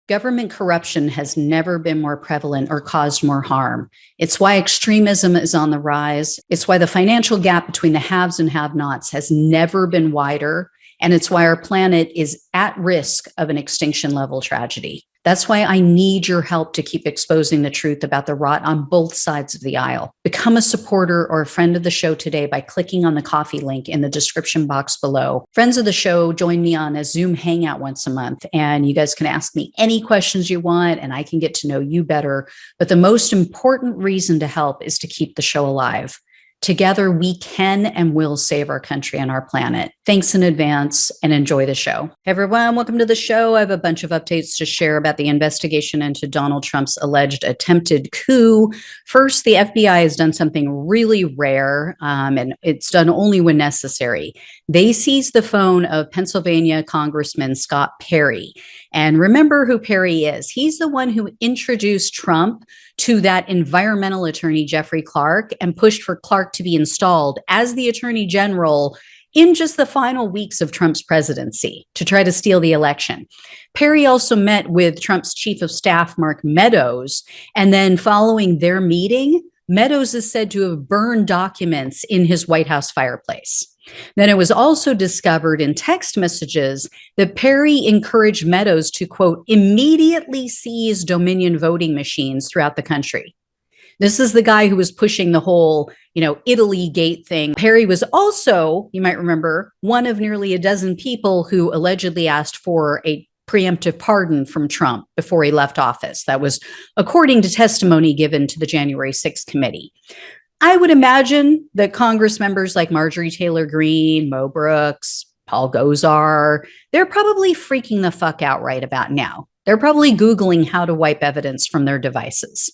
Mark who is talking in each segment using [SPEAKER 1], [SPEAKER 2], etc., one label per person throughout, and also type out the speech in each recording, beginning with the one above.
[SPEAKER 1] Government corruption has never been more prevalent or caused more harm. It's why extremism is on the rise. It's why the financial gap between the haves and have-nots has never been wider. And it's why our planet is at risk of an extinction level tragedy. That's why I need your help to keep exposing the truth about the rot on both sides of the aisle. Become a supporter or a friend of the show today by clicking on the coffee link in the description box below. Friends of the show join me on a Zoom hangout once a month, and you guys can ask me any questions you want, and I can get to know you better. But the most important reason to help is to keep the show alive. Together, we can and will save our country and our planet. Thanks in advance and enjoy the show. Hey everyone, welcome to the show. I have a bunch of updates to share about the investigation into Donald Trump's alleged attempted coup. First, the FBI has done something really rare, and it's done only when necessary. They seized the phone of Pennsylvania Congressman Scott Perry. And remember who Perry is. He's the one who introduced Trump to that environmental attorney, Jeffrey Clark, and pushed for Clark to be installed as the attorney general in just the final weeks of Trump's presidency to try to steal the election. Perry also met with Trump's chief of staff, Mark Meadows, and then following their meeting, Meadows is said to have burned documents in his White House fireplace. Then it was also discovered in text messages that Perry encouraged Meadows to, quote, immediately seize Dominion voting machines throughout the country. This is the guy who was pushing the whole, Italy gate thing. Perry was also, you might remember, one of nearly a dozen people who allegedly asked for a preemptive pardon from Trump before he left office. That was according to testimony given to the January 6th committee. I would imagine that Congress members like Marjorie Taylor Greene, Mo Brooks, Paul Gosar, they're probably freaking the fuck out right about now. They're probably Googling how to wipe evidence from their devices.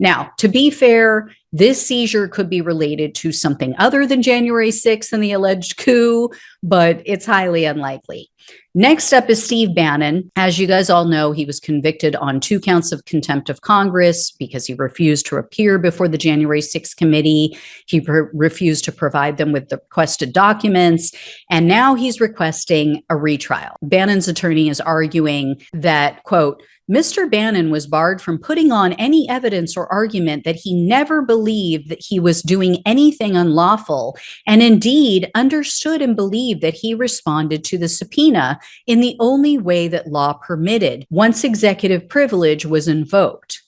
[SPEAKER 1] Now, to be fair, this seizure could be related to something other than January 6th and the alleged coup, but it's highly unlikely. Next up is Steve Bannon. As you guys all know, he was convicted on 2 counts of contempt of Congress because he refused to appear before the January 6th committee. He refused to provide them with the requested documents. And now he's requesting a retrial. Bannon's attorney is arguing that, quote, Mr. Bannon was barred from putting on any evidence or argument that he never believed that he was doing anything unlawful, and indeed understood and believed that he responded to the subpoena in the only way that law permitted, once executive privilege was invoked.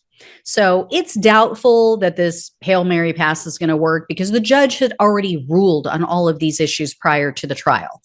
[SPEAKER 1] So it's doubtful that this Hail Mary pass is going to work because the judge had already ruled on all of these issues prior to the trial.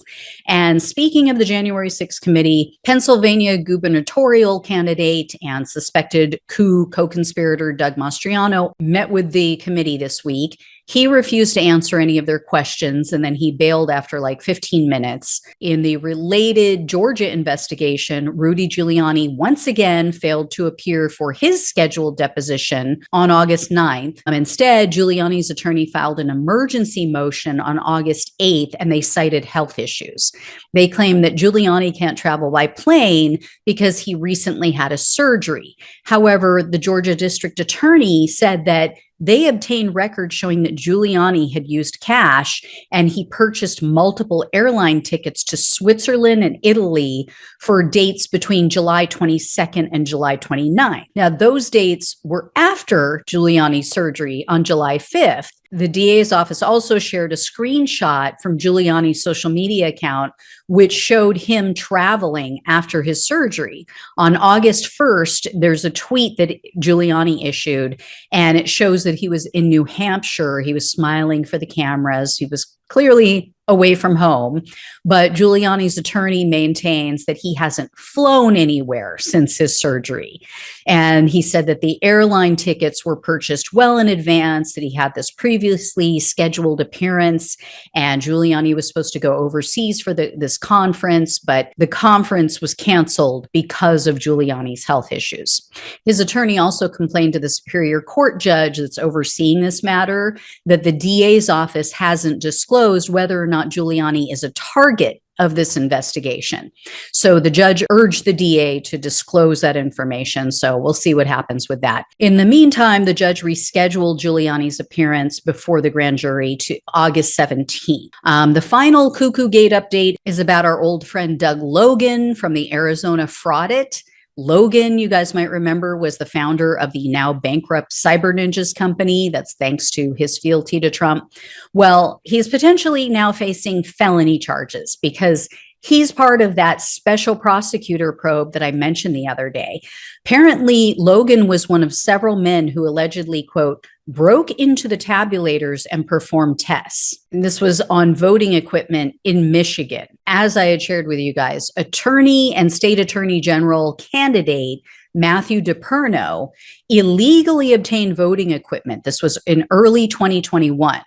[SPEAKER 1] And speaking of the January 6th committee, Pennsylvania gubernatorial candidate and suspected coup co-conspirator Doug Mastriano met with the committee this week. He refused to answer any of their questions, and then he bailed after like 15 minutes. In the related Georgia investigation, Rudy Giuliani once again failed to appear for his scheduled deposition on August 9th. Instead, Giuliani's attorney filed an emergency motion on August 8th, and they cited health issues. They claim that Giuliani can't travel by plane because he recently had a surgery. However, the Georgia district attorney said that they obtained records showing that Giuliani had used cash and he purchased multiple airline tickets to Switzerland and Italy for dates between July 22nd and July 29th. Now, those dates were after Giuliani's surgery on July 5th. The DA's office also shared a screenshot from Giuliani's social media account, which showed him traveling after his surgery. On August 1st, there's a tweet that Giuliani issued, and it shows that he was in New Hampshire. He was smiling for the cameras. He was clearly away from home, but Giuliani's attorney maintains that he hasn't flown anywhere since his surgery. And he said that the airline tickets were purchased well in advance, that he had this previously scheduled appearance, and Giuliani was supposed to go overseas for this conference, but the conference was canceled because of Giuliani's health issues. His attorney also complained to the Superior Court judge that's overseeing this matter that the DA's office hasn't disclosed whether or not Giuliani is a target of this investigation. So the judge urged the DA to disclose that information. So we'll see what happens with that. In the meantime, the judge rescheduled Giuliani's appearance before the grand jury to August 17th. The final Coup-KKKoo update is about our old friend Doug Logan from the Arizona Fraudit. Logan, you guys might remember, was the founder of the now bankrupt Cyber Ninjas company. That's thanks to his fealty to Trump. Well, he's potentially now facing felony charges because he's part of that special prosecutor probe that I mentioned the other day. Apparently, Logan was one of several men who allegedly, quote, broke into the tabulators and performed tests. And this was on voting equipment in Michigan. As I had shared with you guys, attorney and state attorney general candidate Matthew DePerno illegally obtained voting equipment. This was in early 2021.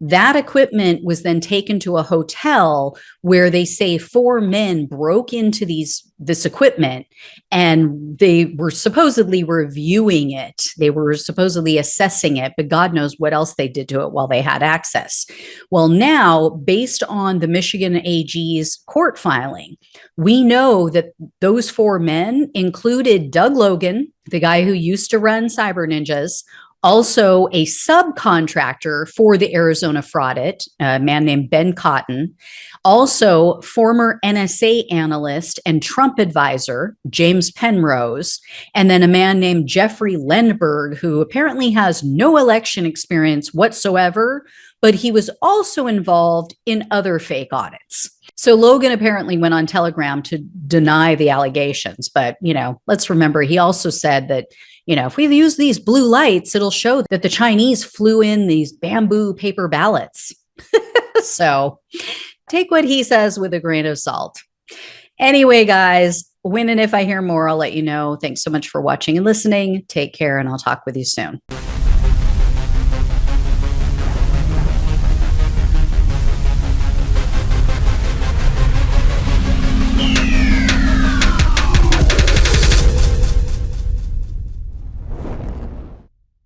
[SPEAKER 1] That equipment was then taken to a hotel where they say 4 men broke into this equipment, and they were supposedly reviewing it. They were supposedly assessing it, but God knows what else they did to it while they had access. Well, now, based on the Michigan AG's court filing, we know that those 4 men included Doug Logan, the guy who used to run Cyber Ninjas, also a subcontractor for the Arizona Fraudit, a man named Ben Cotton, also former NSA analyst and Trump advisor, James Penrose, and then a man named Jeffrey Lindbergh, who apparently has no election experience whatsoever, but he was also involved in other fake audits. So Logan apparently went on Telegram to deny the allegations. But, let's remember, he also said that, if we use these blue lights, it'll show that the Chinese flew in these bamboo paper ballots. So take what he says with a grain of salt. Anyway, guys, when and if I hear more, I'll let you know. Thanks so much for watching and listening. Take care, and I'll talk with you soon.